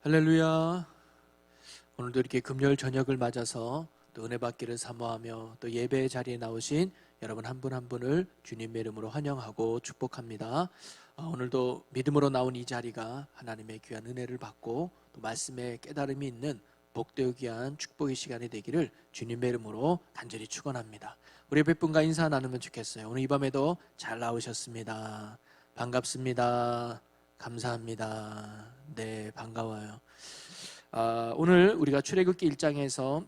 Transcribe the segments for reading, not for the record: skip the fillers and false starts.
할렐루야. 오늘도 이렇게 금요일 저녁을 맞아서 또 은혜 받기를 사모하며 또 예배의 자리에 나오신 여러분 한 분 한 분을 주님의 이름으로 환영하고 축복합니다. 오늘도 믿음으로 나온 이 자리가 하나님의 귀한 은혜를 받고 또 말씀의 깨달음이 있는 복되고 귀한 축복의 시간이 되기를 주님의 이름으로 간절히 축원합니다. 우리 몇 분과 인사 나누면 좋겠어요. 오늘 이 밤에도 잘 나오셨습니다. 반갑습니다. 감사합니다. 네, 반가워요. 오늘 우리가 출애굽기 1장에서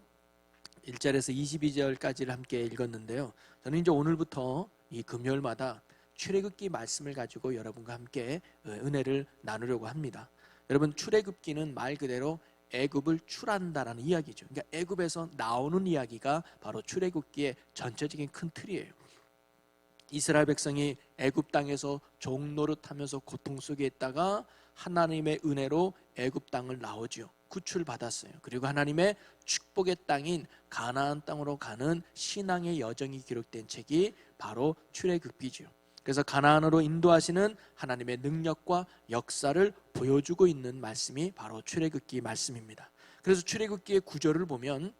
1절에서 22절까지를 함께 읽었는데요. 저는 이제 오늘부터 이 금요일마다 출애굽기 말씀을 가지고 여러분과 함께 은혜를 나누려고 합니다. 여러분, 출애굽기는 말 그대로 애굽을 출한다라는 이야기죠. 그러니까 애굽에서 나오는 이야기가 바로 출애굽기의 전체적인 큰 틀이에요. 이스라엘 백성이 애굽 땅에서 종노릇하면서 고통 속에 있다가 하나님의 은혜로 애굽 땅을 나오죠. 구출받았어요. 그리고 하나님의 축복의 땅인 가나안 땅으로 가는 신앙의 여정이 기록된 책이 바로 출애굽기죠. 그래서 가나안으로 인도하시는 하나님의 능력과 역사를 보여주고 있는 말씀이 바로 출애굽기 말씀입니다. 그래서 출애굽기의 구절을 보면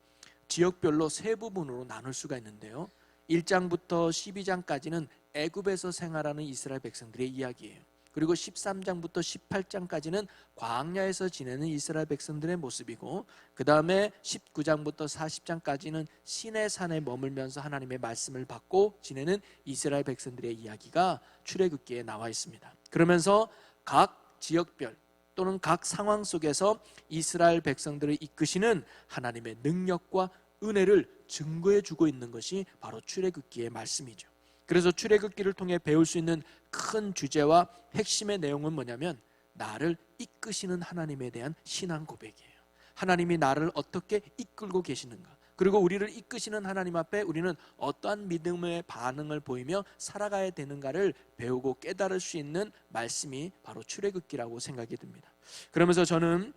지역별로 세 부분으로 나눌 수가 있는데요. 1장부터 12장까지는 애굽에서 생활하는 이스라엘 백성들의 이야기예요. 그리고 13장부터 18장까지는 광야에서 지내는 이스라엘 백성들의 모습이고, 그 다음에 19장부터 40장까지는 시내산에 머물면서 하나님의 말씀을 받고 지내는 이스라엘 백성들의 이야기가 출애굽기에 나와 있습니다. 그러면서 각 지역별 또는 각 상황 속에서 이스라엘 백성들을 이끄시는 하나님의 능력과 은혜를 증거해 주고 있는 것이 바로 출애굽기의 말씀이죠. 그래서 출애굽기를 통해 배울 수 있는 큰 주제와 핵심의 내용은 뭐냐면, 나를 이끄시는 하나님에 대한 신앙 고백이에요. 하나님이 나를 어떻게 이끌고 계시는가, 그리고 우리를 이끄시는 하나님 앞에 우리는 어떠한 믿음의 반응을 보이며 살아가야 되는가를 배우고 깨달을 수 있는 말씀이 바로 출애굽기라고 생각이 듭니다. 그러면서 저는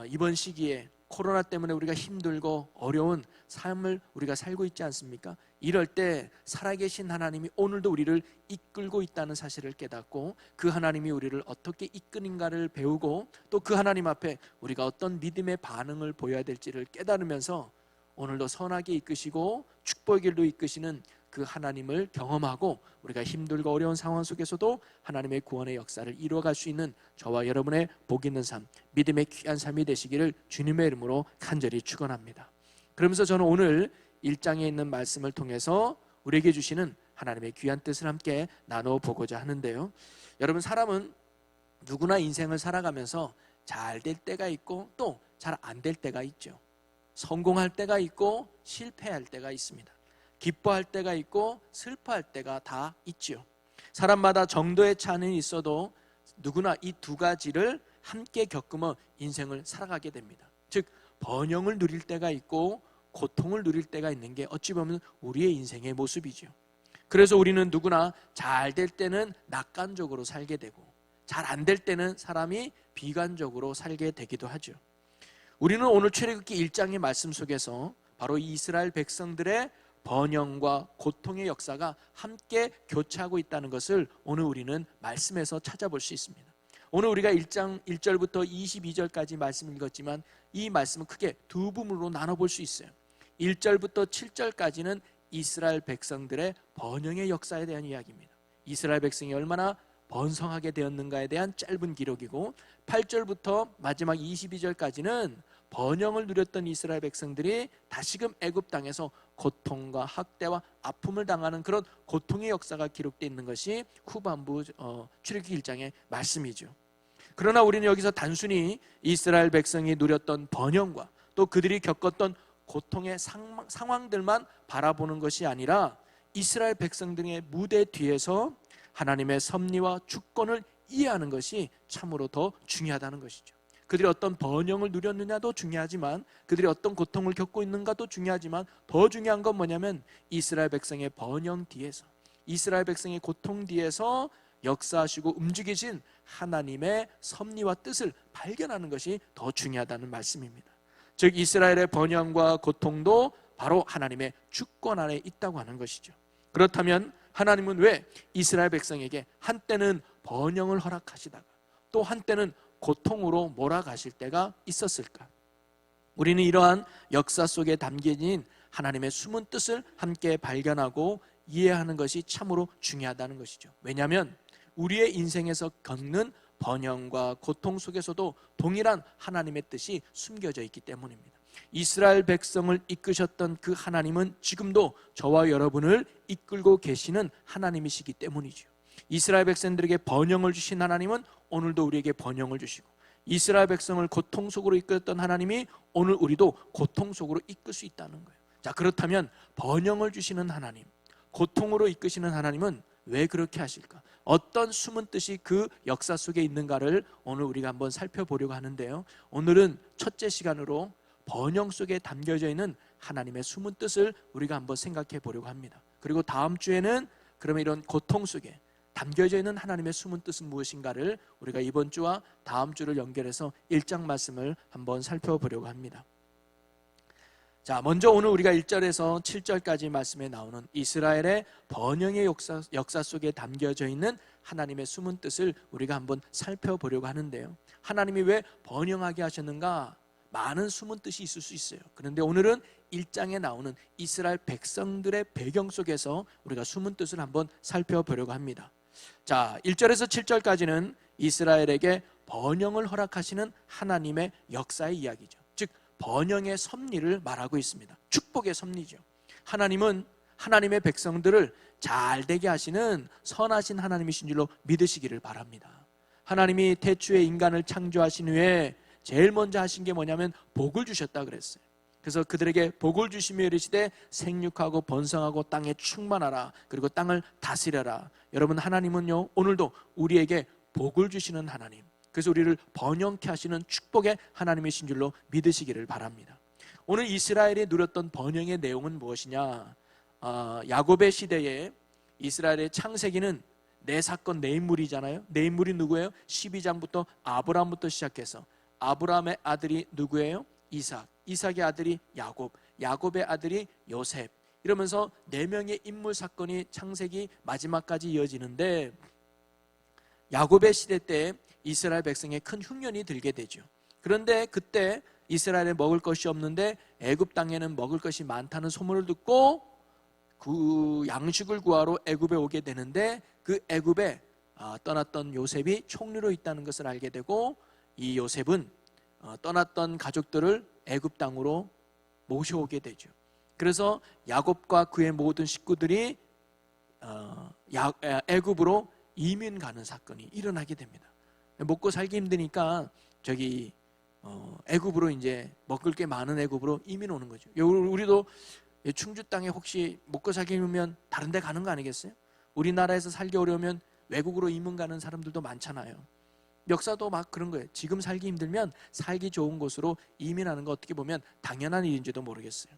이번 시기에 코로나 때문에 우리가 힘들고 어려운 삶을 우리가 살고 있지 않습니까? 이럴 때 살아계신 하나님이 오늘도 우리를 이끌고 있다는 사실을 깨닫고, 그 하나님이 우리를 어떻게 이끄는가를 배우고, 또 그 하나님 앞에 우리가 어떤 믿음의 반응을 보여야 될지를 깨달으면서 오늘도 선하게 이끄시고 축복의 길로 이끄시는 그 하나님을 경험하고, 우리가 힘들고 어려운 상황 속에서도 하나님의 구원의 역사를 이루어갈 수 있는 저와 여러분의 복 있는 삶, 믿음의 귀한 삶이 되시기를 주님의 이름으로 간절히 축원합니다. 그러면서 저는 오늘 1장에 있는 말씀을 통해서 우리에게 주시는 하나님의 귀한 뜻을 함께 나눠보고자 하는데요. 여러분, 사람은 누구나 인생을 살아가면서 잘 될 때가 있고 또 잘 안 될 때가 있죠. 성공할 때가 있고 실패할 때가 있습니다. 기뻐할 때가 있고 슬퍼할 때가 다 있죠. 사람마다 정도의 차이는 있어도 누구나 이 두 가지를 함께 겪으며 인생을 살아가게 됩니다. 즉, 번영을 누릴 때가 있고 고통을 누릴 때가 있는 게 어찌 보면 우리의 인생의 모습이죠. 그래서 우리는 누구나 잘 될 때는 낙관적으로 살게 되고, 잘 안 될 때는 사람이 비관적으로 살게 되기도 하죠. 우리는 오늘 출애굽기 1장의 말씀 속에서 바로 이스라엘 백성들의 번영과 고통의 역사가 함께 교차하고 있다는 것을 오늘 우리는 말씀에서 찾아볼 수 있습니다. 오늘 우리가 1장 1절부터 22절까지 말씀을 읽었지만 이 말씀은 크게 두 부분으로 나눠볼 수 있어요. 1절부터 7절까지는 이스라엘 백성들의 번영의 역사에 대한 이야기입니다. 이스라엘 백성이 얼마나 번성하게 되었는가에 대한 짧은 기록이고, 8절부터 마지막 22절까지는 번영을 누렸던 이스라엘 백성들이 다시금 애굽 땅에서 고통과 학대와 아픔을 당하는 그런 고통의 역사가 기록되어 있는 것이 후반부 출애굽기 1장의 말씀이죠. 그러나 우리는 여기서 단순히 이스라엘 백성이 누렸던 번영과 또 그들이 겪었던 고통의 상황들만 바라보는 것이 아니라, 이스라엘 백성들의 무대 뒤에서 하나님의 섭리와 주권을 이해하는 것이 참으로 더 중요하다는 것이죠. 그들이 어떤 번영을 누렸느냐도 중요하지만, 그들이 어떤 고통을 겪고 있는가도 중요하지만, 더 중요한 건 뭐냐면 이스라엘 백성의 번영 뒤에서, 이스라엘 백성의 고통 뒤에서 역사하시고 움직이신 하나님의 섭리와 뜻을 발견하는 것이 더 중요하다는 말씀입니다. 즉, 이스라엘의 번영과 고통도 바로 하나님의 주권 안에 있다고 하는 것이죠. 그렇다면 하나님은 왜 이스라엘 백성에게 한때는 번영을 허락하시다가 또 한때는 고통으로 몰아가실 때가 있었을까? 우리는 이러한 역사 속에 담겨진 하나님의 숨은 뜻을 함께 발견하고 이해하는 것이 참으로 중요하다는 것이죠. 왜냐하면 우리의 인생에서 겪는 번영과 고통 속에서도 동일한 하나님의 뜻이 숨겨져 있기 때문입니다. 이스라엘 백성을 이끄셨던 그 하나님은 지금도 저와 여러분을 이끌고 계시는 하나님이시기 때문이죠. 이스라엘 백성들에게 번영을 주신 하나님은 오늘도 우리에게 번영을 주시고, 이스라엘 백성을 고통 속으로 이끌었던 하나님이 오늘 우리도 고통 속으로 이끌 수 있다는 거예요. 자, 그렇다면 번영을 주시는 하나님, 고통으로 이끄시는 하나님은 왜 그렇게 하실까? 어떤 숨은 뜻이 그 역사 속에 있는가를 오늘 우리가 한번 살펴보려고 하는데요, 오늘은 첫째 시간으로 번영 속에 담겨져 있는 하나님의 숨은 뜻을 우리가 한번 생각해 보려고 합니다. 그리고 다음 주에는 그러면 이런 고통 속에 담겨져 있는 하나님의 숨은 뜻은 무엇인가를 우리가 이번 주와 다음 주를 연결해서 1장 말씀을 한번 살펴보려고 합니다. 자, 먼저 오늘 우리가 1절에서 7절까지 말씀에 나오는 이스라엘의 번영의 역사 속에 담겨져 있는 하나님의 숨은 뜻을 우리가 한번 살펴보려고 하는데요, 하나님이 왜 번영하게 하셨는가? 많은 숨은 뜻이 있을 수 있어요. 그런데 오늘은 1장에 나오는 이스라엘 백성들의 배경 속에서 우리가 숨은 뜻을 한번 살펴보려고 합니다. 자, 1절에서 7절까지는 이스라엘에게 번영을 허락하시는 하나님의 역사의 이야기죠. 즉 번영의 섭리를 말하고 있습니다. 축복의 섭리죠. 하나님은 하나님의 백성들을 잘 되게 하시는 선하신 하나님이신 줄로 믿으시기를 바랍니다. 하나님이 태초에 인간을 창조하신 후에 제일 먼저 하신 게 뭐냐면 복을 주셨다 그랬어요. 그래서 그들에게 복을 주시며 이르시되 생육하고 번성하고 땅에 충만하라, 그리고 땅을 다스려라. 여러분, 하나님은요 오늘도 우리에게 복을 주시는 하나님, 그래서 우리를 번영케 하시는 축복의 하나님이신 줄로 믿으시기를 바랍니다. 오늘 이스라엘이 누렸던 번영의 내용은 무엇이냐? 야곱의 시대에 이스라엘의 창세기는 내 사건 내 인물이잖아요. 내 인물이 누구예요? 12장부터 아브라함부터 시작해서 아브라함의 아들이 누구예요? 이삭, 이삭의 아들이 야곱, 야곱의 아들이 요셉, 이러면서 4명의 인물 사건이 창세기 마지막까지 이어지는데, 야곱의 시대 때 이스라엘 백성에 큰 흉년이 들게 되죠. 그런데 그때 이스라엘에 먹을 것이 없는데 애굽 땅에는 먹을 것이 많다는 소문을 듣고 그 양식을 구하러 애굽에 오게 되는데, 그 애굽에 떠났던 요셉이 총리로 있다는 것을 알게 되고, 이 요셉은 떠났던 가족들을 애굽 땅으로 모셔오게 되죠. 그래서 야곱과 그의 모든 식구들이 애굽으로 이민 가는 사건이 일어나게 됩니다. 먹고 살기 힘드니까 애굽으로 이제 먹을 게 많은 애굽으로 이민 오는 거죠. 우리도 충주 땅에 혹시 먹고 살기 힘들면 다른 데 가는 거 아니겠어요? 우리나라에서 살기 어려우면 외국으로 이민 가는 사람들도 많잖아요. 역사도 막 그런 거예요. 지금 살기 힘들면 살기 좋은 곳으로 이민하는 거 어떻게 보면 당연한 일인지도 모르겠어요.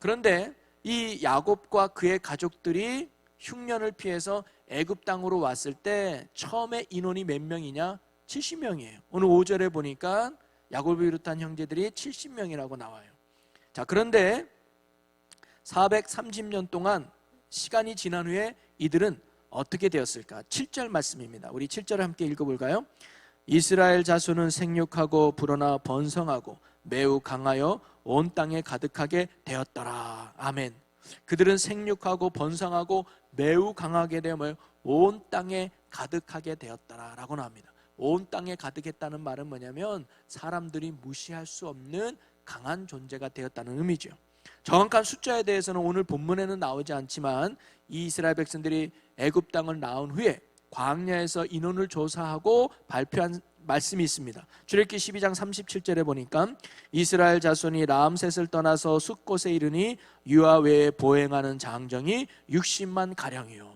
그런데 이 야곱과 그의 가족들이 흉년을 피해서 애굽 땅으로 왔을 때 처음에 인원이 몇 명이냐? 70명이에요. 오늘 5절에 보니까 야곱을 비롯한 형제들이 70명이라고 나와요. 자, 그런데 430년 동안 시간이 지난 후에 이들은 어떻게 되었을까? 7절 말씀입니다. 우리 7절을 함께 읽어볼까요? 이스라엘 자손은 생육하고 불어나 번성하고 매우 강하여 온 땅에 가득하게 되었더라. 아멘. 그들은 생육하고 번성하고 매우 강하게 되며 온 땅에 가득하게 되었더라 라고 나옵니다. 온 땅에 가득했다는 말은 뭐냐면 사람들이 무시할 수 없는 강한 존재가 되었다는 의미죠. 정확한 숫자에 대해서는 오늘 본문에는 나오지 않지만 이 이스라엘 백성들이 애굽 땅을 나온 후에 광야에서 인원을 조사하고 발표한 말씀이 있습니다. 출애굽기 12장 37절에 보니까 이스라엘 자손이 람셋을 떠나서 숫곳에 이르니 유아 외에 보행하는 장정이 60만 가량이요.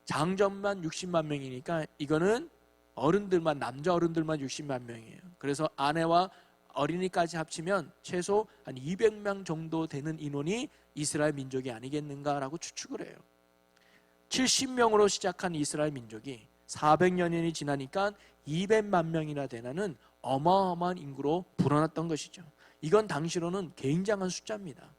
장정만 60만 명이니까 이거는 어른들만, 남자 어른들만 60만 명이에요. 그래서 아내와 어린이까지 합치면 최소 한 200명 정도 되는 인원이 이스라엘 민족이 아니겠는가라고 추측을 해요. 70명으로 시작한 이스라엘 민족이 400년이 지나니까 200만 명이나 되는 어마어마한 인구로 불어났던 것이죠. 이건 당시로는 굉장한 숫자입니다.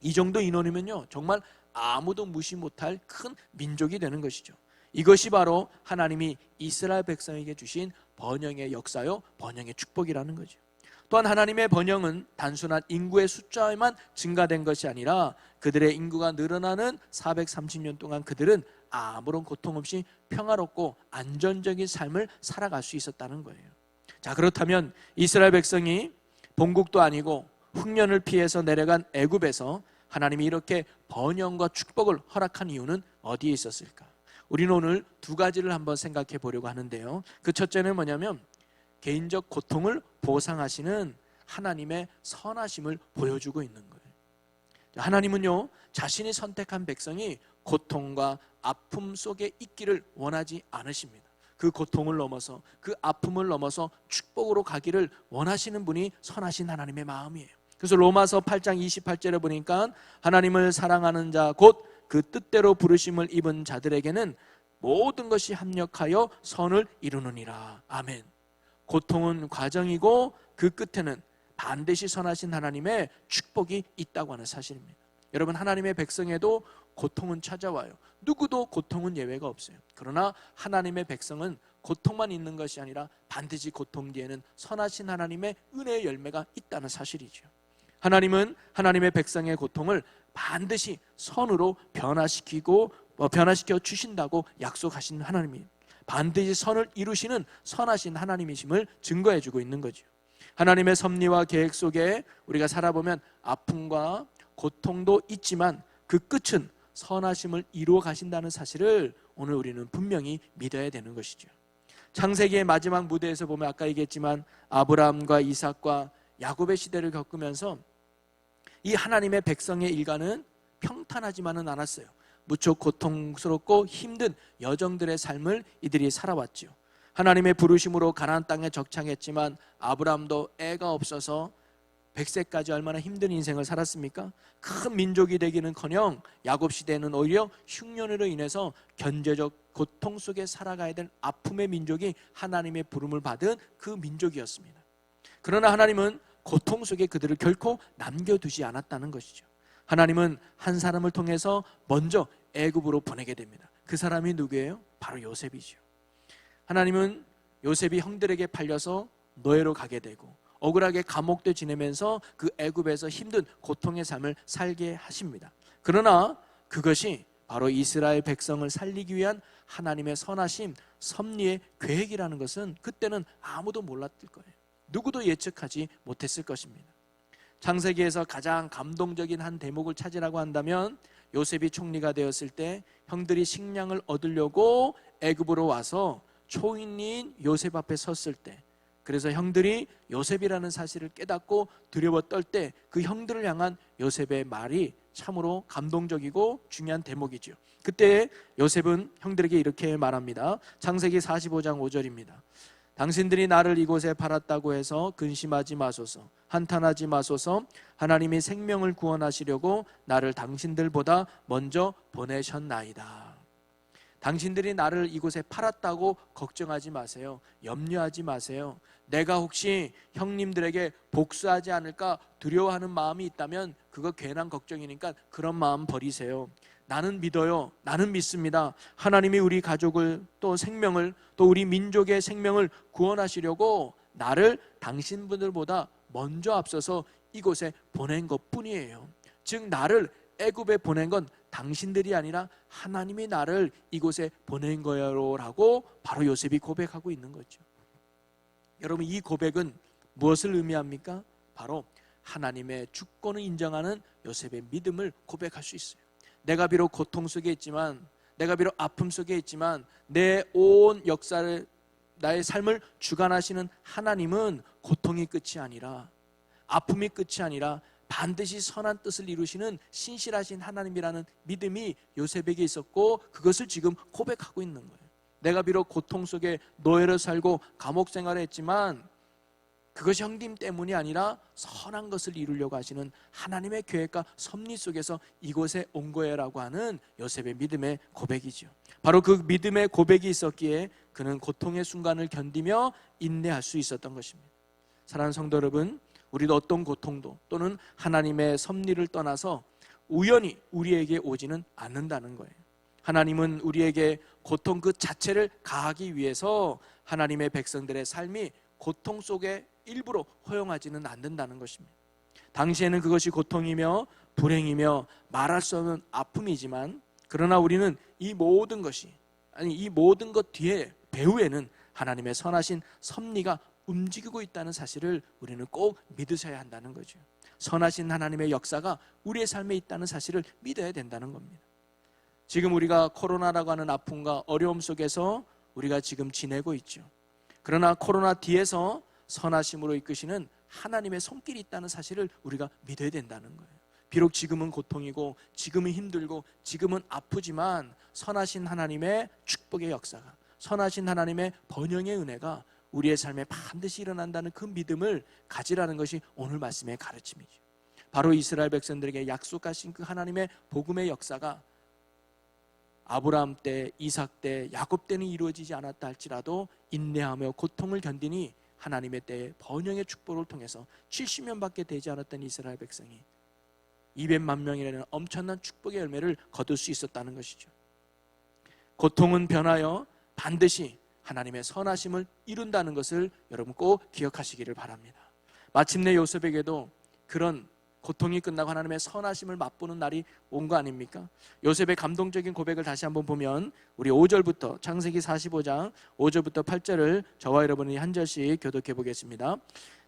이 정도 인원이면요 정말 아무도 무시 못할 큰 민족이 되는 것이죠. 이것이 바로 하나님이 이스라엘 백성에게 주신 번영의 역사요, 번영의 축복이라는 거죠. 또한 하나님의 번영은 단순한 인구의 숫자에만 증가된 것이 아니라 그들의 인구가 늘어나는 430년 동안 그들은 아무런 고통 없이 평화롭고 안전적인 삶을 살아갈 수 있었다는 거예요. 자, 그렇다면 이스라엘 백성이 본국도 아니고 흉년을 피해서 내려간 애굽에서 하나님이 이렇게 번영과 축복을 허락한 이유는 어디에 있었을까? 우리는 오늘 두 가지를 한번 생각해 보려고 하는데요. 그 첫째는 뭐냐면 개인적 고통을 보상하시는 하나님의 선하심을 보여주고 있는 거예요. 하나님은요, 자신이 선택한 백성이 고통과 아픔 속에 있기를 원하지 않으십니다. 그 고통을 넘어서, 그 아픔을 넘어서 축복으로 가기를 원하시는 분이 선하신 하나님의 마음이에요. 그래서 로마서 8장 28절에 보니까 하나님을 사랑하는 자 곧 그 뜻대로 부르심을 입은 자들에게는 모든 것이 합력하여 선을 이루느니라. 아멘. 고통은 과정이고 그 끝에는 반드시 선하신 하나님의 축복이 있다고 하는 사실입니다. 여러분, 하나님의 백성에도 고통은 찾아와요. 누구도 고통은 예외가 없어요. 그러나 하나님의 백성은 고통만 있는 것이 아니라 반드시 고통 뒤에는 선하신 하나님의 은혜의 열매가 있다는 사실이죠. 하나님은 하나님의 백성의 고통을 반드시 선으로 변화시켜 주신다고 약속하신 하나님이에요. 반드시 선을 이루시는 선하신 하나님이심을 증거해 주고 있는 거죠. 하나님의 섭리와 계획 속에 우리가 살아보면 아픔과 고통도 있지만 그 끝은 선하심을 이루어 가신다는 사실을 오늘 우리는 분명히 믿어야 되는 것이죠. 창세기의 마지막 무대에서 보면 아까 얘기했지만 아브라함과 이삭과 야곱의 시대를 겪으면서 이 하나님의 백성의 일가는 평탄하지만은 않았어요. 무척 고통스럽고 힘든 여정들의 삶을 이들이 살아왔죠. 하나님의 부르심으로 가나안 땅에 적창했지만 아브라함도 애가 없어서 100세까지 얼마나 힘든 인생을 살았습니까? 큰 민족이 되기는커녕 야곱 시대에는 오히려 흉년으로 인해서 견제적 고통 속에 살아가야 될 아픔의 민족이 하나님의 부름을 받은 그 민족이었습니다. 그러나 하나님은 고통 속에 그들을 결코 남겨두지 않았다는 것이죠. 하나님은 한 사람을 통해서 먼저 애굽으로 보내게 됩니다. 그 사람이 누구예요? 바로 요셉이죠. 하나님은 요셉이 형들에게 팔려서 노예로 가게 되고 억울하게 감옥돼 지내면서 그 애굽에서 힘든 고통의 삶을 살게 하십니다. 그러나 그것이 바로 이스라엘 백성을 살리기 위한 하나님의 선하심, 섭리의 계획이라는 것은 그때는 아무도 몰랐을 거예요. 누구도 예측하지 못했을 것입니다. 창세기에서 가장 감동적인 한 대목을 찾으라고 한다면 요셉이 총리가 되었을 때 형들이 식량을 얻으려고 애굽으로 와서 초인인 요셉 앞에 섰을 때, 그래서 형들이 요셉이라는 사실을 깨닫고 두려워 떨 때 그 형들을 향한 요셉의 말이 참으로 감동적이고 중요한 대목이죠. 그때 요셉은 형들에게 이렇게 말합니다. 창세기 45장 5절입니다. 당신들이 나를 이곳에 팔았다고 해서 근심하지 마소서, 한탄하지 마소서. 하나님이 생명을 구원하시려고 나를 당신들보다 먼저 보내셨나이다. 당신들이 나를 이곳에 팔았다고 걱정하지 마세요. 염려하지 마세요. 내가 혹시 형님들에게 복수하지 않을까 두려워하는 마음이 있다면 그거 괜한 걱정이니까 그런 마음 버리세요. 나는 믿어요. 나는 믿습니다. 하나님이 우리 가족을 또 생명을 또 우리 민족의 생명을 구원하시려고 나를 당신분들보다 먼저 앞서서 이곳에 보낸 것뿐이에요. 즉 나를 애굽에 보낸 건 당신들이 아니라 하나님이 나를 이곳에 보낸 거야라고 바로 요셉이 고백하고 있는 거죠. 여러분, 이 고백은 무엇을 의미합니까? 바로 하나님의 주권을 인정하는 요셉의 믿음을 고백할 수 있어요. 내가 비록 고통 속에 있지만, 내가 비록 아픔 속에 있지만 내 온 역사를, 나의 삶을 주관하시는 하나님은 고통이 끝이 아니라, 아픔이 끝이 아니라 반드시 선한 뜻을 이루시는 신실하신 하나님이라는 믿음이 요셉에게 있었고 그것을 지금 고백하고 있는 거예요. 내가 비록 고통 속에 노예로 살고 감옥 생활을 했지만 그것이 형님 때문이 아니라 선한 것을 이루려고 하시는 하나님의 계획과 섭리 속에서 이곳에 온 거예라고 하는 요셉의 믿음의 고백이죠. 바로 그 믿음의 고백이 있었기에 그는 고통의 순간을 견디며 인내할 수 있었던 것입니다. 사랑하는 성도 여러분, 우리도 어떤 고통도 또는 하나님의 섭리를 떠나서 우연히 우리에게 오지는 않는다는 거예요. 하나님은 우리에게 고통 그 자체를 가하기 위해서 하나님의 백성들의 삶이 고통 속에 일부러 허용하지는 않는다는 것입니다. 당시에는 그것이 고통이며 불행이며 말할 수 없는 아픔이지만, 그러나 우리는 이 모든 것 뒤에 배후에는 하나님의 선하신 섭리가 움직이고 있다는 사실을 우리는 꼭 믿으셔야 한다는 거죠. 선하신 하나님의 역사가 우리의 삶에 있다는 사실을 믿어야 된다는 겁니다. 지금 우리가 코로나라고 하는 아픔과 어려움 속에서 우리가 지금 지내고 있죠. 그러나 코로나 뒤에서 선하심으로 이끄시는 하나님의 손길이 있다는 사실을 우리가 믿어야 된다는 거예요. 비록 지금은 고통이고 지금은 힘들고 지금은 아프지만 선하신 하나님의 축복의 역사가, 선하신 하나님의 번영의 은혜가 우리의 삶에 반드시 일어난다는 그 믿음을 가지라는 것이 오늘 말씀의 가르침이죠. 바로 이스라엘 백성들에게 약속하신 그 하나님의 복음의 역사가 아브라함 때, 이삭 때, 야곱 때는 이루어지지 않았다 할지라도 인내하며 고통을 견디니 하나님의 때에 번영의 축복을 통해서 70년밖에 되지 않았던 이스라엘 백성이 200만 명이라는 엄청난 축복의 열매를 거둘 수 있었다는 것이죠. 고통은 변하여 반드시 하나님의 선하심을 이룬다는 것을 여러분 꼭 기억하시기를 바랍니다. 마침내 요셉에게도 그런 고통이 끝나고 하나님의 선하심을 맛보는 날이 온 거 아닙니까? 요셉의 감동적인 고백을 다시 한번 보면 우리 5절부터, 창세기 45장 5절부터 8절을 저와 여러분이 한 절씩 교독해 보겠습니다.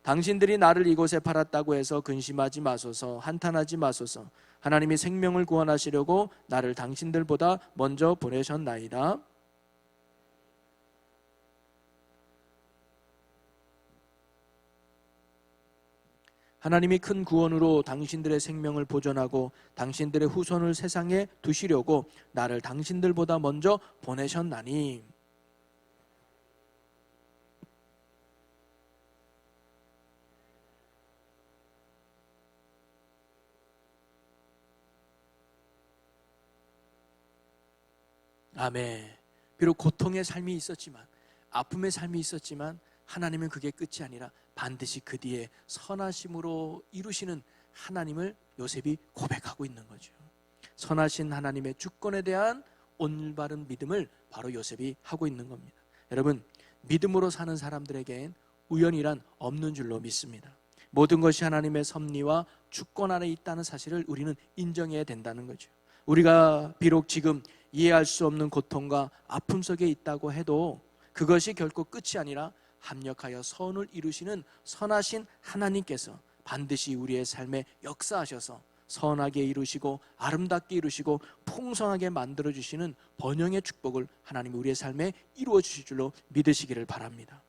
당신들이 나를 이곳에 팔았다고 해서 근심하지 마소서, 한탄하지 마소서. 하나님이 생명을 구원하시려고 나를 당신들보다 먼저 보내셨나이다. 하나님이 큰 구원으로 당신들의 생명을 보존하고 당신들의 후손을 세상에 두시려고 나를 당신들보다 먼저 보내셨나니. 아멘. 비록 고통의 삶이 있었지만, 아픔의 삶이 있었지만 하나님은 그게 끝이 아니라 반드시 그 뒤에 선하심으로 이루시는 하나님을 요셉이 고백하고 있는 거죠. 선하신 하나님의 주권에 대한 올바른 믿음을 바로 요셉이 하고 있는 겁니다. 여러분, 믿음으로 사는 사람들에겐 우연이란 없는 줄로 믿습니다. 모든 것이 하나님의 섭리와 주권 안에 있다는 사실을 우리는 인정해야 된다는 거죠. 우리가 비록 지금 이해할 수 없는 고통과 아픔 속에 있다고 해도 그것이 결코 끝이 아니라 합력하여 선을 이루시는 선하신 하나님께서 반드시 우리의 삶에 역사하셔서 선하게 이루시고 아름답게 이루시고 풍성하게 만들어주시는 번영의 축복을 하나님이 우리의 삶에 이루어 주실 줄로 믿으시기를 바랍니다.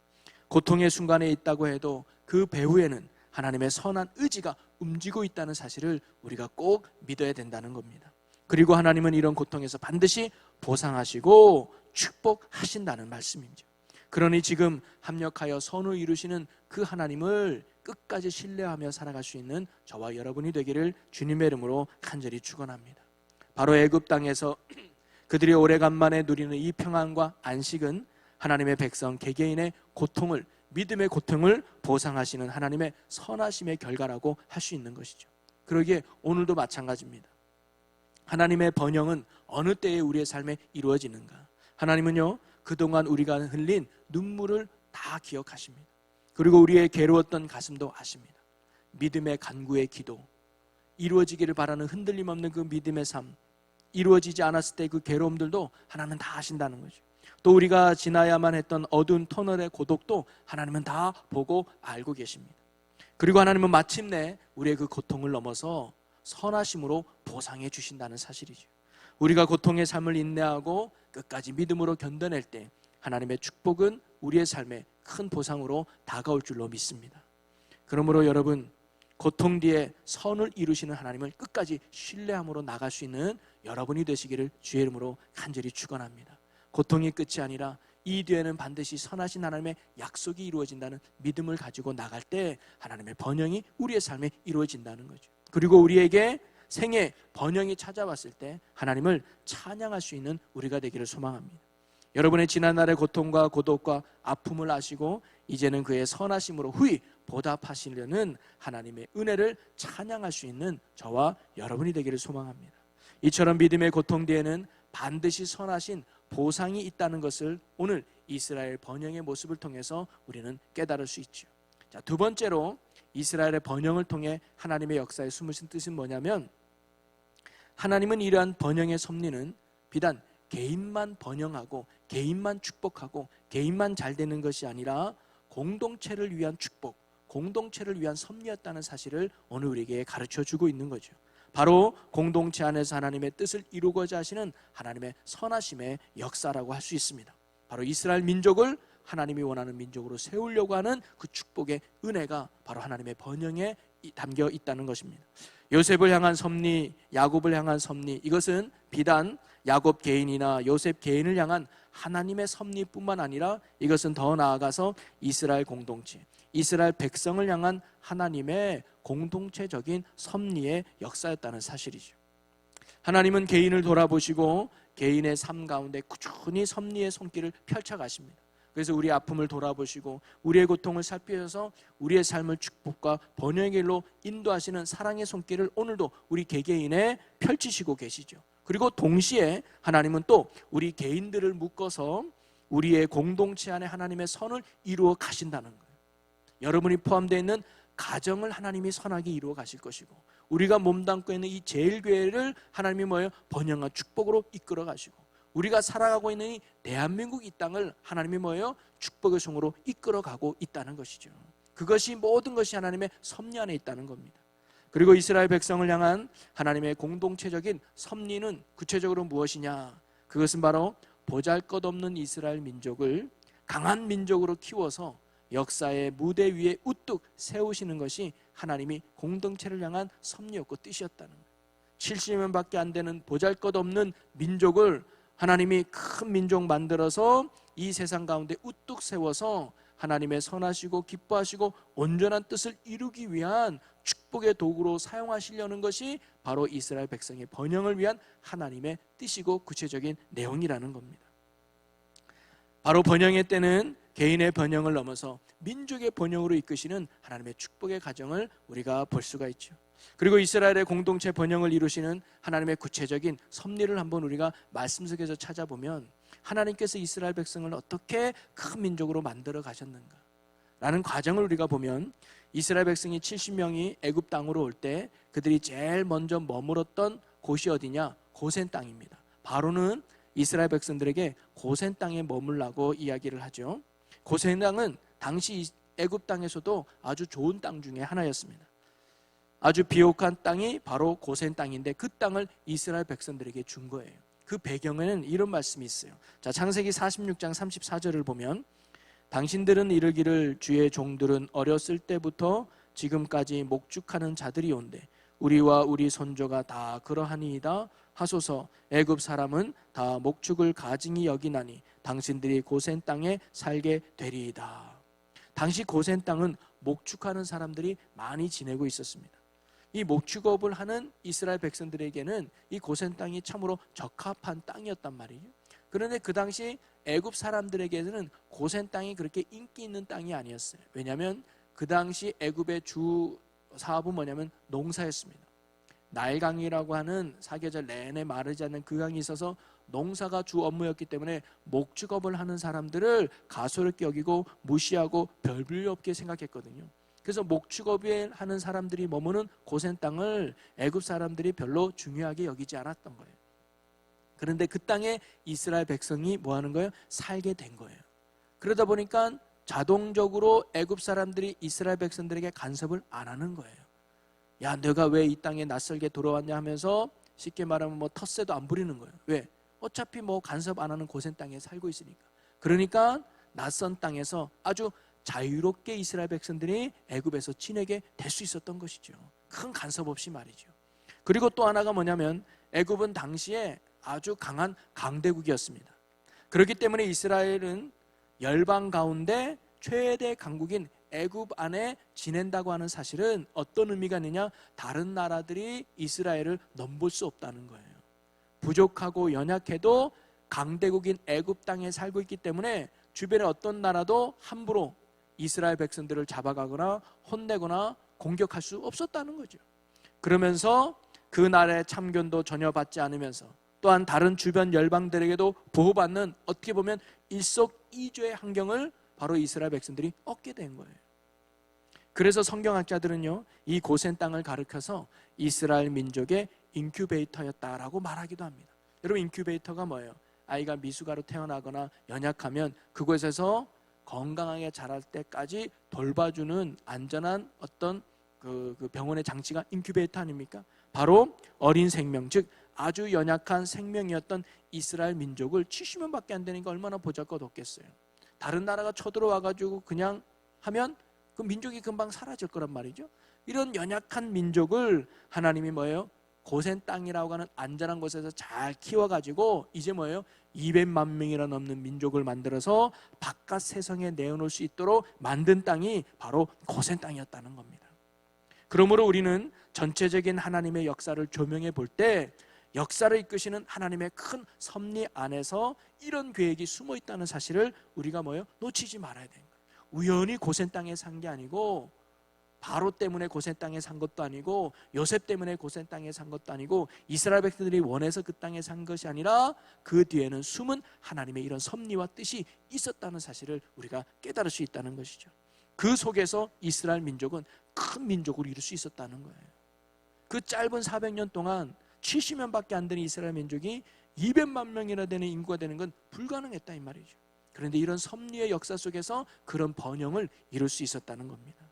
고통의 순간에 있다고 해도 그 배후에는 하나님의 선한 의지가 움직이고 있다는 사실을 우리가 꼭 믿어야 된다는 겁니다. 그리고 하나님은 이런 고통에서 반드시 보상하시고 축복하신다는 말씀이죠. 그러니 지금 합력하여 선을 이루시는 그 하나님을 끝까지 신뢰하며 살아갈 수 있는 저와 여러분이 되기를 주님의 이름으로 간절히 축원합니다. 바로 애굽 땅에서 그들이 오래간만에 누리는 이 평안과 안식은 하나님의 백성 개개인의 고통을, 믿음의 고통을 보상하시는 하나님의 선하심의 결과라고 할 수 있는 것이죠. 그러기에 오늘도 마찬가지입니다. 하나님의 번영은 어느 때에 우리의 삶에 이루어지는가? 하나님은요, 그동안 우리가 흘린 눈물을 다 기억하십니다. 그리고 우리의 괴로웠던 가슴도 아십니다. 믿음의 간구의 기도, 이루어지기를 바라는 흔들림 없는 그 믿음의 삶, 이루어지지 않았을 때 그 괴로움들도 하나님은 다 아신다는 거죠. 또 우리가 지나야만 했던 어두운 터널의 고독도 하나님은 다 보고 알고 계십니다. 그리고 하나님은 마침내 우리의 그 고통을 넘어서 선하심으로 보상해 주신다는 사실이죠. 우리가 고통의 삶을 인내하고 끝까지 믿음으로 견뎌낼 때 하나님의 축복은 우리의 삶에 큰 보상으로 다가올 줄로 믿습니다. 그러므로 여러분, 고통 뒤에 선을 이루시는 하나님을 끝까지 신뢰함으로 나갈 수 있는 여러분이 되시기를 주의 이름으로 간절히 축원합니다. 고통이 끝이 아니라 이 뒤에는 반드시 선하신 하나님의 약속이 이루어진다는 믿음을 가지고 나갈 때 하나님의 번영이 우리의 삶에 이루어진다는 거죠. 그리고 우리에게 생애 번영이 찾아왔을 때 하나님을 찬양할 수 있는 우리가 되기를 소망합니다. 여러분의 지난날의 고통과 고독과 아픔을 아시고 이제는 그의 선하심으로 후히 보답하시려는 하나님의 은혜를 찬양할 수 있는 저와 여러분이 되기를 소망합니다. 이처럼 믿음의 고통 뒤에는 반드시 선하신 보상이 있다는 것을 오늘 이스라엘 번영의 모습을 통해서 우리는 깨달을 수 있죠. 자, 두 번째로 이스라엘의 번영을 통해 하나님의 역사의 숨으신 뜻은 뭐냐면, 하나님은 이러한 번영의 섭리는 비단 개인만 번영하고 개인만 축복하고 개인만 잘 되는 것이 아니라 공동체를 위한 축복, 공동체를 위한 섭리였다는 사실을 오늘 우리에게 가르쳐주고 있는 거죠. 바로 공동체 안에서 하나님의 뜻을 이루고자 하시는 하나님의 선하심의 역사라고 할 수 있습니다. 바로 이스라엘 민족을 하나님이 원하는 민족으로 세우려고 하는 그 축복의 은혜가 바로 하나님의 번영에 담겨 있다는 것입니다. 요셉을 향한 섭리, 야곱을 향한 섭리, 이것은 비단 야곱 개인이나 요셉 개인을 향한 하나님의 섭리뿐만 아니라 이것은 더 나아가서 이스라엘 공동체, 이스라엘 백성을 향한 하나님의 공동체적인 섭리의 역사였다는 사실이죠. 하나님은 개인을 돌아보시고 개인의 삶 가운데 꾸준히 섭리의 손길을 펼쳐가십니다. 그래서 우리의 아픔을 돌아보시고 우리의 고통을 살피셔서 우리의 삶을 축복과 번영의 길로 인도하시는 사랑의 손길을 오늘도 우리 개개인에 펼치시고 계시죠. 그리고 동시에 하나님은 또 우리 개인들을 묶어서 우리의 공동체 안에 하나님의 선을 이루어 가신다는 거예요. 여러분이 포함되어 있는 가정을 하나님이 선하게 이루어 가실 것이고, 우리가 몸담고 있는 이 제일교회를 하나님이 뭐예요? 번영과 축복으로 이끌어 가시고, 우리가 살아가고 있는 이 대한민국 이 땅을 하나님이 뭐예요? 축복의 성으로 이끌어 가고 있다는 것이죠. 그것이 모든 것이 하나님의 섭리 안에 있다는 겁니다. 그리고 이스라엘 백성을 향한 하나님의 공동체적인 섭리는 구체적으로 무엇이냐? 그것은 바로 보잘것없는 이스라엘 민족을 강한 민족으로 키워서 역사의 무대 위에 우뚝 세우시는 것이 하나님이 공동체를 향한 섭리였고 뜻이었다는 거예요. 70년밖에 안 되는 보잘것없는 민족을 하나님이 큰 민족 만들어서 이 세상 가운데 우뚝 세워서 하나님의 선하시고 기뻐하시고 온전한 뜻을 이루기 위한 축복의 도구로 사용하시려는 것이 바로 이스라엘 백성의 번영을 위한 하나님의 뜻이고 구체적인 내용이라는 겁니다. 바로 번영의 때는 개인의 번영을 넘어서 민족의 번영으로 이끄시는 하나님의 축복의 가정을 우리가 볼 수가 있죠. 그리고 이스라엘의 공동체 번영을 이루시는 하나님의 구체적인 섭리를 한번 우리가 말씀 속에서 찾아보면, 하나님께서 이스라엘 백성을 어떻게 큰 민족으로 만들어 가셨는가 라는 과정을 우리가 보면, 이스라엘 백성이 70명이 애굽 땅으로 올 때 그들이 제일 먼저 머물었던 곳이 어디냐? 고센 땅입니다. 바로는 이스라엘 백성들에게 고센 땅에 머물라고 이야기를 하죠. 고센 땅은 당시 애굽 땅에서도 아주 좋은 땅 중에 하나였습니다. 아주 비옥한 땅이 바로 고센 땅인데 그 땅을 이스라엘 백성들에게 준 거예요. 그 배경에는 이런 말씀이 있어요. 자, 창세기 46장 34절을 보면, 당신들은 이르기를 주의 종들은 어렸을 때부터 지금까지 목축하는 자들이 온대 우리와 우리 손조가 다 그러하니이다 하소서. 애굽 사람은 다 목축을 가증히 여기나니 당신들이 고센 땅에 살게 되리이다. 당시 고센 땅은 목축하는 사람들이 많이 지내고 있었습니다. 이 목축업을 하는 이스라엘 백성들에게는 이 고센 땅이 참으로 적합한 땅이었단 말이에요. 그런데 그 당시 애굽 사람들에게는 고센 땅이 그렇게 인기 있는 땅이 아니었어요. 왜냐하면 그 당시 애굽의 주 사업은 뭐냐면 농사였습니다. 나일강이라고 하는 사계절 내내 마르지 않는 그 강이 있어서 농사가 주 업무였기 때문에 목축업을 하는 사람들을 가소롭게 여기고 무시하고 별 볼일 없게 생각했거든요. 그래서 목축업을 하는 사람들이 머무는 고센 땅을 애굽 사람들이 별로 중요하게 여기지 않았던 거예요. 그런데 그 땅에 이스라엘 백성이 뭐 하는 거예요? 살게 된 거예요. 그러다 보니까 자동적으로 애굽 사람들이 이스라엘 백성들에게 간섭을 안 하는 거예요. 야, 내가 왜 이 땅에 낯설게 돌아왔냐 하면서 쉽게 말하면 뭐 텃세도 안 부리는 거예요. 왜? 어차피 뭐 간섭 안 하는 고센 땅에 살고 있으니까. 그러니까 낯선 땅에서 아주 자유롭게 이스라엘 백성들이 애굽에서 지내게 될 수 있었던 것이죠. 큰 간섭 없이 말이죠. 그리고 또 하나가 뭐냐면 애굽은 당시에 아주 강한 강대국이었습니다. 그렇기 때문에 이스라엘은 열방 가운데 최대 강국인 애굽 안에 지낸다고 하는 사실은 어떤 의미가 있느냐? 다른 나라들이 이스라엘을 넘볼 수 없다는 거예요. 부족하고 연약해도 강대국인 애굽 땅에 살고 있기 때문에 주변의 어떤 나라도 함부로 이스라엘 백성들을 잡아가거나 혼내거나 공격할 수 없었다는 거죠. 그러면서 그 나라의 참견도 전혀 받지 않으면서 또한 다른 주변 열방들에게도 보호받는 어떻게 보면 일석이조의 환경을 바로 이스라엘 백성들이 얻게 된 거예요. 그래서 성경학자들은요, 이 고센 땅을 가리켜서 이스라엘 민족의 인큐베이터였다라고 말하기도 합니다. 여러분, 인큐베이터가 뭐예요? 아이가 미숙아로 태어나거나 연약하면 그곳에서 건강하게 자랄 때까지 돌봐주는 안전한 어떤 그 병원의 장치가 인큐베이터 아닙니까? 바로 어린 생명, 즉 아주 연약한 생명이었던 이스라엘 민족을 70년밖에 안 되니까 얼마나 보잘것없겠어요. 다른 나라가 쳐들어와가지고 그냥 하면 그 민족이 금방 사라질 거란 말이죠. 이런 연약한 민족을 하나님이 뭐예요? 고센 땅이라고 하는 안전한 곳에서 잘 키워가지고 이제 뭐예요? 200만 명이나 넘는 민족을 만들어서 바깥 세상에 내어놓을 수 있도록 만든 땅이 바로 고센 땅이었다는 겁니다. 그러므로 우리는 전체적인 하나님의 역사를 조명해 볼 때 역사를 이끄시는 하나님의 큰 섭리 안에서 이런 계획이 숨어 있다는 사실을 우리가 뭐예요? 놓치지 말아야 되는 거예요. 우연히 고센 땅에 산 게 아니고, 바로 때문에 고센 땅에 산 것도 아니고, 요셉 때문에 고센 땅에 산 것도 아니고, 이스라엘 백성들이 원해서 그 땅에 산 것이 아니라 그 뒤에는 숨은 하나님의 이런 섭리와 뜻이 있었다는 사실을 우리가 깨달을 수 있다는 것이죠. 그 속에서 이스라엘 민족은 큰 민족으로 이룰 수 있었다는 거예요. 그 짧은 400년 동안 70년밖에 안 되는 이스라엘 민족이 200만 명이나 되는 인구가 되는 건 불가능했다 이 말이죠. 그런데 이런 섭리의 역사 속에서 그런 번영을 이룰 수 있었다는 겁니다.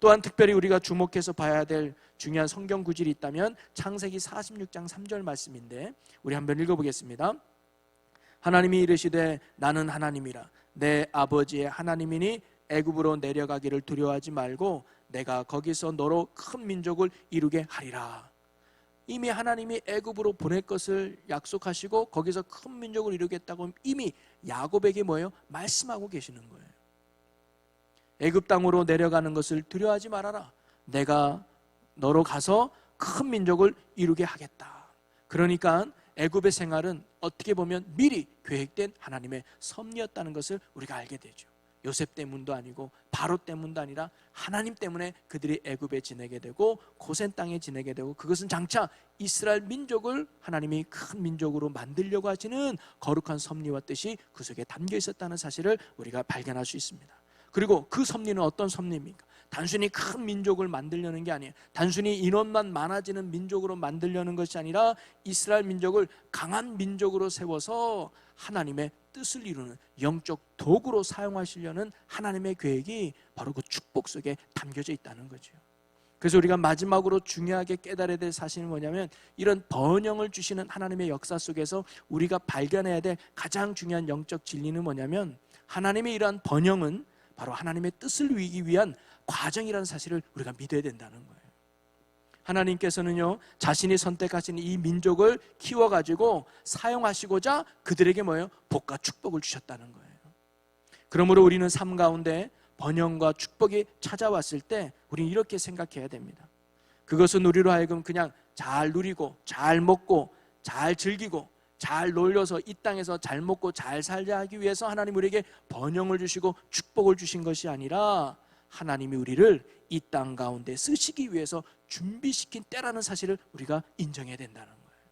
또한 특별히 우리가 주목해서 봐야 될 중요한 성경 구절이 있다면 창세기 46장 3절 말씀인데 우리 한번 읽어보겠습니다. 하나님이 이르시되 나는 하나님이라 내 아버지의 하나님이니 애굽으로 내려가기를 두려워하지 말고 내가 거기서 너로 큰 민족을 이루게 하리라. 이미 하나님이 애굽으로 보낼 것을 약속하시고 거기서 큰 민족을 이루겠다고 이미 야곱에게 뭐예요? 말씀하고 계시는 거예요. 애굽 땅으로 내려가는 것을 두려워하지 말아라. 내가 너로 가서 큰 민족을 이루게 하겠다. 그러니까 애굽의 생활은 어떻게 보면 미리 계획된 하나님의 섭리였다는 것을 우리가 알게 되죠. 요셉 때문도 아니고 바로 때문도 아니라 하나님 때문에 그들이 애굽에 지내게 되고 고센 땅에 지내게 되고, 그것은 장차 이스라엘 민족을 하나님이 큰 민족으로 만들려고 하시는 거룩한 섭리와 뜻이 그 속에 담겨 있었다는 사실을 우리가 발견할 수 있습니다. 그리고 그 섭리는 어떤 섭리입니까? 단순히 큰 민족을 만들려는 게 아니에요. 단순히 인원만 많아지는 민족으로 만들려는 것이 아니라 이스라엘 민족을 강한 민족으로 세워서 하나님의 뜻을 이루는 영적 도구로 사용하시려는 하나님의 계획이 바로 그 축복 속에 담겨져 있다는 거죠. 그래서 우리가 마지막으로 중요하게 깨달아야 될 사실은 뭐냐면, 이런 번영을 주시는 하나님의 역사 속에서 우리가 발견해야 될 가장 중요한 영적 진리는 뭐냐면, 하나님의 이러한 번영은 바로 하나님의 뜻을 이루기 위한 과정이라는 사실을 우리가 믿어야 된다는 거예요. 하나님께서는요, 자신이 선택하신 이 민족을 키워가지고 사용하시고자 그들에게 뭐예요? 복과 축복을 주셨다는 거예요. 그러므로 우리는 삶 가운데 번영과 축복이 찾아왔을 때 우리는 이렇게 생각해야 됩니다. 그것은 우리로 하여금 그냥 잘 누리고 잘 먹고 잘 즐기고 잘 놀려서 이 땅에서 잘 먹고 잘 살자 하기 위해서 하나님 우리에게 번영을 주시고 축복을 주신 것이 아니라, 하나님이 우리를 이 땅 가운데 쓰시기 위해서 준비시킨 때라는 사실을 우리가 인정해야 된다는 거예요.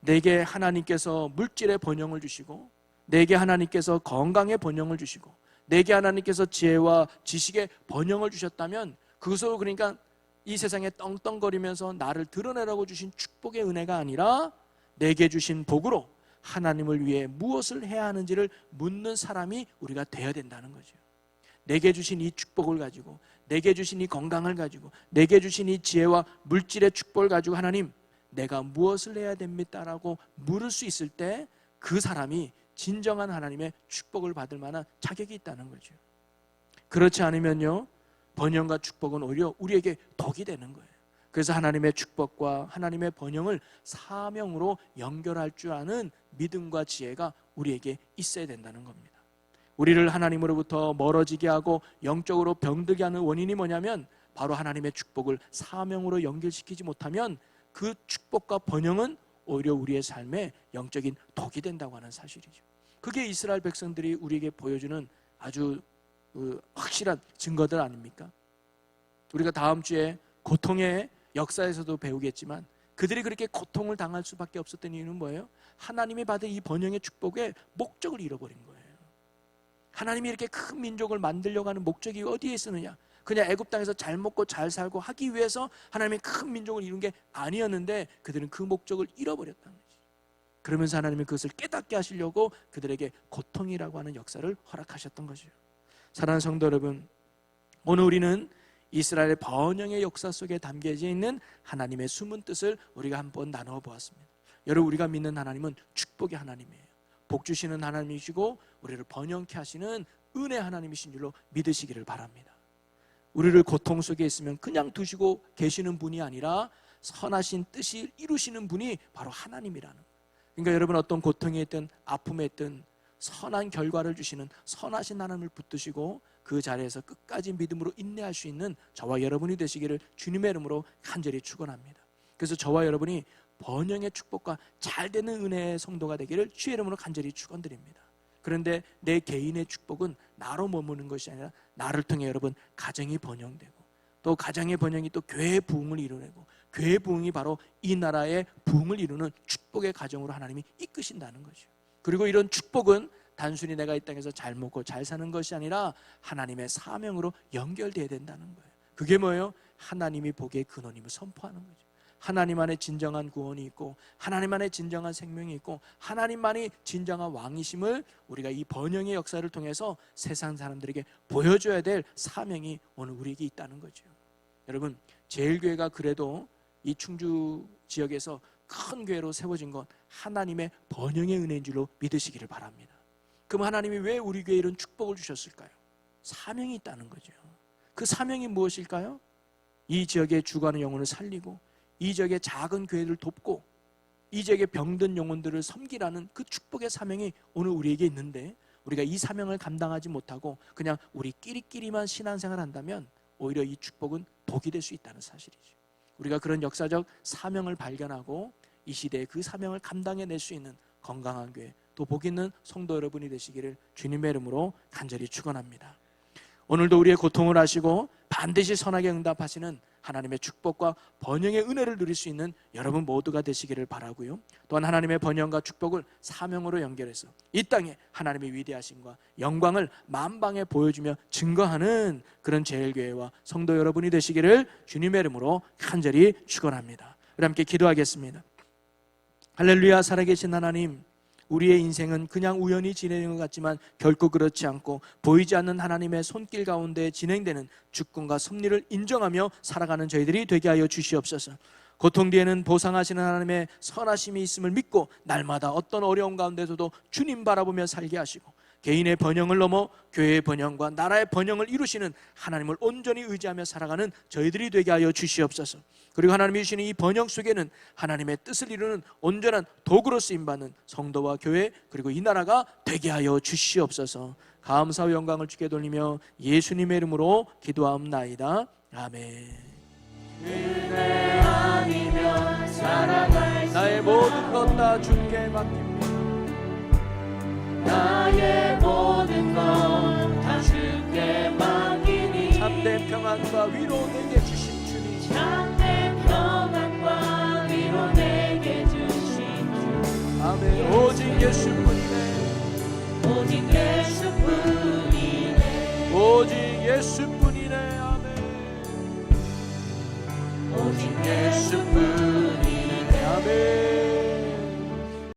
내게 하나님께서 물질의 번영을 주시고, 내게 하나님께서 건강의 번영을 주시고, 내게 하나님께서 지혜와 지식의 번영을 주셨다면, 그것으로 그러니까 이 세상에 떵떵거리면서 나를 드러내라고 주신 축복의 은혜가 아니라, 내게 주신 복으로 하나님을 위해 무엇을 해야 하는지를 묻는 사람이 우리가 되어야 된다는 거죠. 내게 주신 이 축복을 가지고, 내게 주신 이 건강을 가지고, 내게 주신 이 지혜와 물질의 축복을 가지고 하나님, 내가 무엇을 해야 됩니까? 라고 물을 수 있을 때 그 사람이 진정한 하나님의 축복을 받을 만한 자격이 있다는 거죠. 그렇지 않으면요, 번영과 축복은 오히려 우리에게 독이 되는 거예요. 그래서 하나님의 축복과 하나님의 번영을 사명으로 연결할 줄 아는 믿음과 지혜가 우리에게 있어야 된다는 겁니다. 우리를 하나님으로부터 멀어지게 하고 영적으로 병들게 하는 원인이 뭐냐면, 바로 하나님의 축복을 사명으로 연결시키지 못하면 그 축복과 번영은 오히려 우리의 삶에 영적인 독이 된다고 하는 사실이죠. 그게 이스라엘 백성들이 우리에게 보여주는 아주 확실한 증거들 아닙니까? 우리가 다음 주에 고통의 역사에서도 배우겠지만, 그들이 그렇게 고통을 당할 수밖에 없었던 이유는 뭐예요? 하나님이 받은 이 번영의 축복의 목적을 잃어버린 거예요. 하나님이 이렇게 큰 민족을 만들려고 하는 목적이 어디에 있었느냐? 그냥 애굽 땅에서 잘 먹고 잘 살고 하기 위해서 하나님이 큰 민족을 이룬 게 아니었는데 그들은 그 목적을 잃어버렸다는 거죠. 그러면서 하나님은 그것을 깨닫게 하시려고 그들에게 고통이라고 하는 역사를 허락하셨던 거죠. 사랑하는 성도 여러분, 오늘 우리는 이스라엘의 번영의 역사 속에 담겨져 있는 하나님의 숨은 뜻을 우리가 한번 나누어 보았습니다. 여러분, 우리가 믿는 하나님은 축복의 하나님이에요. 복 주시는 하나님이시고 우리를 번영케 하시는 은혜 하나님이신 줄로 믿으시기를 바랍니다. 우리를 고통 속에 있으면 그냥 두시고 계시는 분이 아니라 선하신 뜻이 이루시는 분이 바로 하나님이라는 거예요. 그러니까 여러분, 어떤 고통에 있든 아픔에 있든 선한 결과를 주시는 선하신 하나님을 붙드시고 그 자리에서 끝까지 믿음으로 인내할 수 있는 저와 여러분이 되시기를 주님의 이름으로 간절히 축원합니다. 그래서 저와 여러분이 번영의 축복과 잘 되는 은혜의 성도가 되기를 주의 이름으로 간절히 축원드립니다. 그런데 내 개인의 축복은 나로 머무는 것이 아니라 나를 통해 여러분 가정이 번영되고 또 가정의 번영이 또 교회의 부흥을 이루내고 교회의 부흥이 바로 이 나라의 부흥을 이루는 축복의 가정으로 하나님이 이끄신다는 거죠. 그리고 이런 축복은 단순히 내가 이 땅에서 잘 먹고 잘 사는 것이 아니라 하나님의 사명으로 연결되어야 된다는 거예요. 그게 뭐예요? 하나님이 보기에 근원임을 선포하는 거죠. 하나님 안에 진정한 구원이 있고 하나님 안에 진정한 생명이 있고 하나님만이 진정한 왕이심을 우리가 이 번영의 역사를 통해서 세상 사람들에게 보여줘야 될 사명이 오늘 우리에게 있다는 거죠. 여러분, 제일교회가 그래도 이 충주 지역에서 큰 교회로 세워진 건 하나님의 번영의 은혜인 줄로 믿으시기를 바랍니다. 그럼 하나님이 왜 우리 교회에 이런 축복을 주셨을까요? 사명이 있다는 거죠. 그 사명이 무엇일까요? 이 지역의 죽어가는 영혼을 살리고 이 지역의 작은 교회를 돕고 이 지역의 병든 영혼들을 섬기라는 그 축복의 사명이 오늘 우리에게 있는데 우리가 이 사명을 감당하지 못하고 그냥 우리끼리만 신앙생활을 한다면 오히려 이 축복은 독이 될 수 있다는 사실이죠. 우리가 그런 역사적 사명을 발견하고 이 시대에 그 사명을 감당해낼 수 있는 건강한 교회 또 복 있는 성도 여러분이 되시기를 주님의 이름으로 간절히 축원합니다. 오늘도 우리의 고통을 아시고 반드시 선하게 응답하시는 하나님의 축복과 번영의 은혜를 누릴 수 있는 여러분 모두가 되시기를 바라고요. 또한 하나님의 번영과 축복을 사명으로 연결해서 이 땅에 하나님의 위대하심과 영광을 만방에 보여주며 증거하는 그런 제일교회와 성도 여러분이 되시기를 주님의 이름으로 간절히 축원합니다. 우리 함께 기도하겠습니다. 할렐루야. 살아계신 하나님, 우리의 인생은 그냥 우연히 진행된 것 같지만 결코 그렇지 않고 보이지 않는 하나님의 손길 가운데 진행되는 주권과 섭리를 인정하며 살아가는 저희들이 되게 하여 주시옵소서. 고통 뒤에는 보상하시는 하나님의 선하심이 있음을 믿고 날마다 어떤 어려움 가운데서도 주님 바라보며 살게 하시고 개인의 번영을 넘어 교회의 번영과 나라의 번영을 이루시는 하나님을 온전히 의지하며 살아가는 저희들이 되게 하여 주시옵소서. 그리고 하나님이 주시는 이 번영 속에는 하나님의 뜻을 이루는 온전한 도구로 쓰임받는 성도와 교회 그리고 이 나라가 되게 하여 주시옵소서. 감사와 영광을 주께 돌리며 예수님의 이름으로 기도하옵나이다. 아멘. 은혜 아니면 살아갈 나의 모든 것 다 주께 맡깁니다. 나의 모든 것 다 주께 맡기니 참된 평안과 위로 내게 주신 주님, 참된 평안과 위로 내게 주신 주 아멘. 오직 예수뿐이네, 오직 예수뿐이네 오직 예수뿐이네.